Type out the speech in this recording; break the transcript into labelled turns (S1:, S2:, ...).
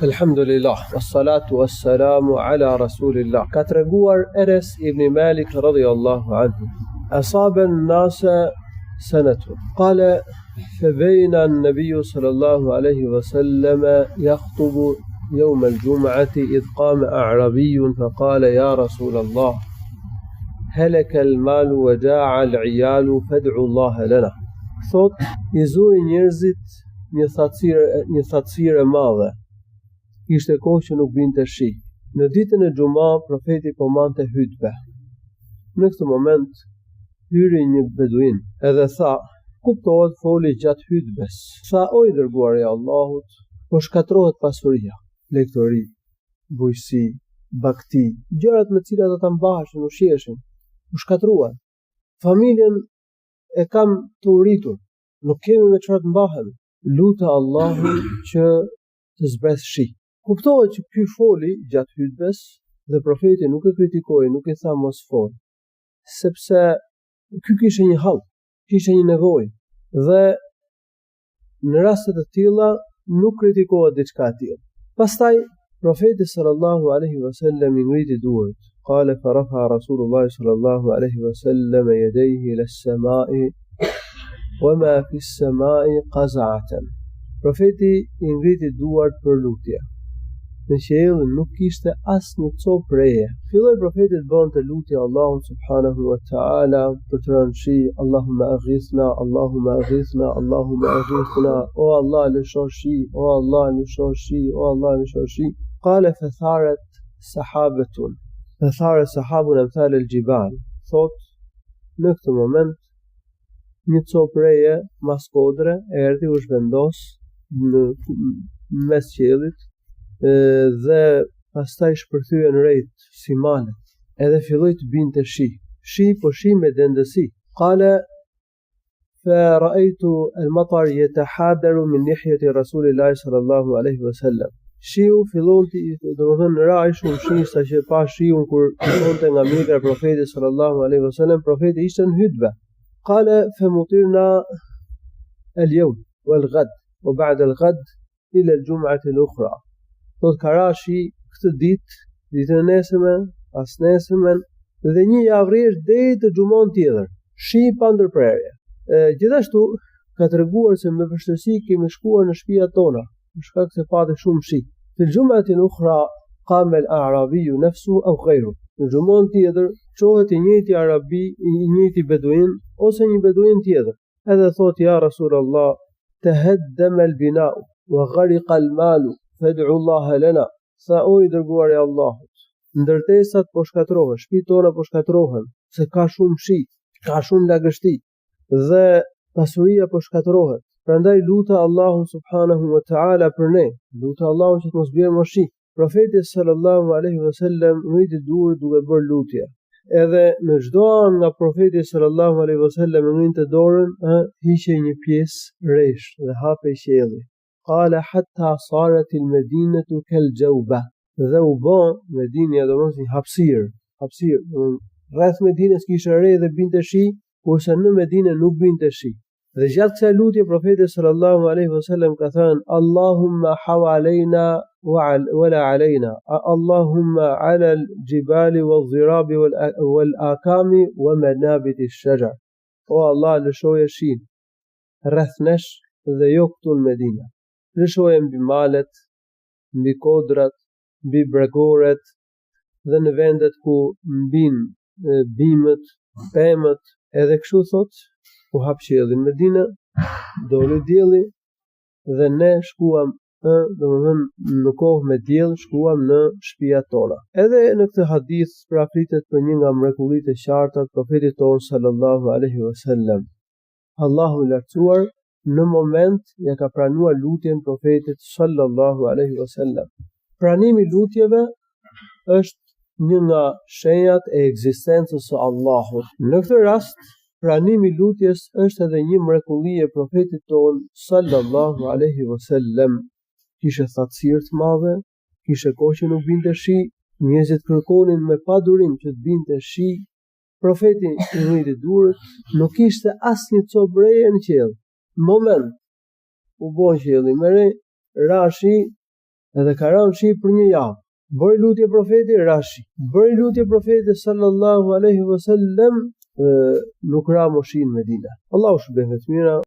S1: Alhamdulillah, wassalatu wassalamu ala rasulillah. Ka treguar Enes ibn Malik radhiyallahu anhu, asaba an-nasa sanatun. Qala فبين النبي صلى الله عليه وسلم يخطب يوم الجمعة إذ قام أعرابي فقال يا رسول الله هلك المال وجاع العيال فادعوا الله لنا. Thot, i zuri njerëzit një thatësirë e madhe. Ishte kohë që nuk binte shi. Në ditën e Xuma, profeti po mante hutbe. Në këtë moment hyri një beduin, edhe tha, kuptohet foli gjatë hutbes. Tha, o i dërguari i Allahut, po shkatrohet pasuria, lektori, bujqësi, bakti, gjërat me cilat ata mbaheshin, ushqeshin, u shkatruan. Familjen e kam të uritur, nuk kemi me çfarë të mbahemi. Lutë Allahun që të zbresë shi. Kuptohet që ky foli gjatë hutbes dhe profeti nuk e kritikoi, nuk e tha mos fol, sepse ky kishte një hall, kishte një nevojë dhe në raste të tilla nuk kritikohet diçka e tillë. Pastaj profeti sallallahu alaihi wasallam i ngriti duart. قال فرفع رسول الله صلى الله عليه وسلم يديه إلى السماء وما في السماء قزعة. Profeti i ngriti duart për lutje. Në qiell nuk kishte asnjë copë reje. Filloi profeti të bënte lutje Allahut subhanahu wa taala për të rënë shi, Allahumma aghithna, Allahumma aghithna, Allahumma aghithna, o Allah lësho shi, o Allah lësho shi, o Allah lësho shi. Qala fatharat sahabatun. Thare sahabun e mthal el gjibal. Thot, në këtë moment një copë reje mas kodre erdhi u zhvendos në mes qiellit dhe pastaj shpërthyen rejt si malet edhe filloi të binte shi. Shi po shi me dendësi. Qala فرأيت المطر يتحادر من ناحية رسول الله صلى الله عليه وسلم. Shiu fillon domethënë rai shumë shi sa që pa shiun kur fillonte nga mjekra e profetit sallallahu alaihi wasallam, profeti ishte në hutbë. Qala famutirna al-yawm wal-ghad wa ba'da al-ghad ila al-jum'ah al-ukhra. Do të karashi këtë ditë, ditën e nesërme, pas nesërmen dhe një javë rresht deri te xhumon tjetër. Shi pa ndërprerje. Gjithashtu ka treguar se me vështirësi kemi shkuar në shtëpiat tona. Në shkak se pati shumë shi. Në xhumatin ukhra qama al-a'rabi nafsu aw ghayru. Në xhumon tjetër çohet i njëjti arabi, i njëjti beduin ose një beduin tjetër. Edhe thot ja Rasulullah, tahaddama al-bina'u wa ghariqa al-malu fad'u Allah lana. Sa o i dërguari i Allahut, ndërtesat po shkatrohen, shtëpitë tona po shkatrohen, se ka shumë shi, ka shumë lagështi dhe pasuria po shkatrohet. Prandaj lutë Allahun subhanahu wa ta'ala për ne, lutë Allahun që të mos bjerë më shi. Profeti sallallahu alaihi wasallam ngriti duart duke bërë lutje. Edhe në çdo anë nga profeti sallallahu alaihi wasallam ngrinte dorën, hiqe një pjesë rresh dhe hapej qielli. Qala hatta sarat al-madinatu kal-jawba. Dhe u bë Medinia domosht një hapësirë, rreth Medinës kishte re dhe binte shi, kurse në Medinë nuk binte shi. Dhe gjatë kësaj lutje profeti sallallahu alaihi wasallam ka thënë Allahumma hawalejna wa la alejna, Allahumma ala al-jibali wal-dhirabi wal-akami wa manabiti ash-shajar. O Allah, lëshoje shin rreth nesh dhe jo këtu në Medinë. Lëshoje mbi malet, mbi kodrat, mbi bregoret dhe në vendet ku mbin bimët, pemët, edhe kështu thot. U hap qielli në Medinë, doli dielli dhe ne shkuam, domethënë në kohë me diell shkuam në shtëpiat tona. Edhe në këtë hadith praflitet për një nga mrekullitë e qarta të profetit ton sallallahu alaihi wasallam. Allahu i lartësuar në moment ja ka pranuar lutjen profetit sallallahu alaihi wasallam. Pranimi i lutjeve është një nga shenjat e ekzistencës së Allahut. Në këtë rast pranimi i lutjes është edhe një mrekulli e profetit ton sallallahu alaihi wasallam. Kishte thatësirë të madhe, kishte kohë që nuk binte shi, njerëzit kërkonin me padurim që të binte shi. Profeti i ngriti duart, nuk kishte asnjë copë reje në qiell. Në moment u bën qielli me re, ra shi Edhe ka rënë shi për një javë. Bëri lutje profeti, rashi. Bëri lutje profeti sallallahu alaihi wasallam, nuk ra moshi në Medinë. Allahu shpëton të mira.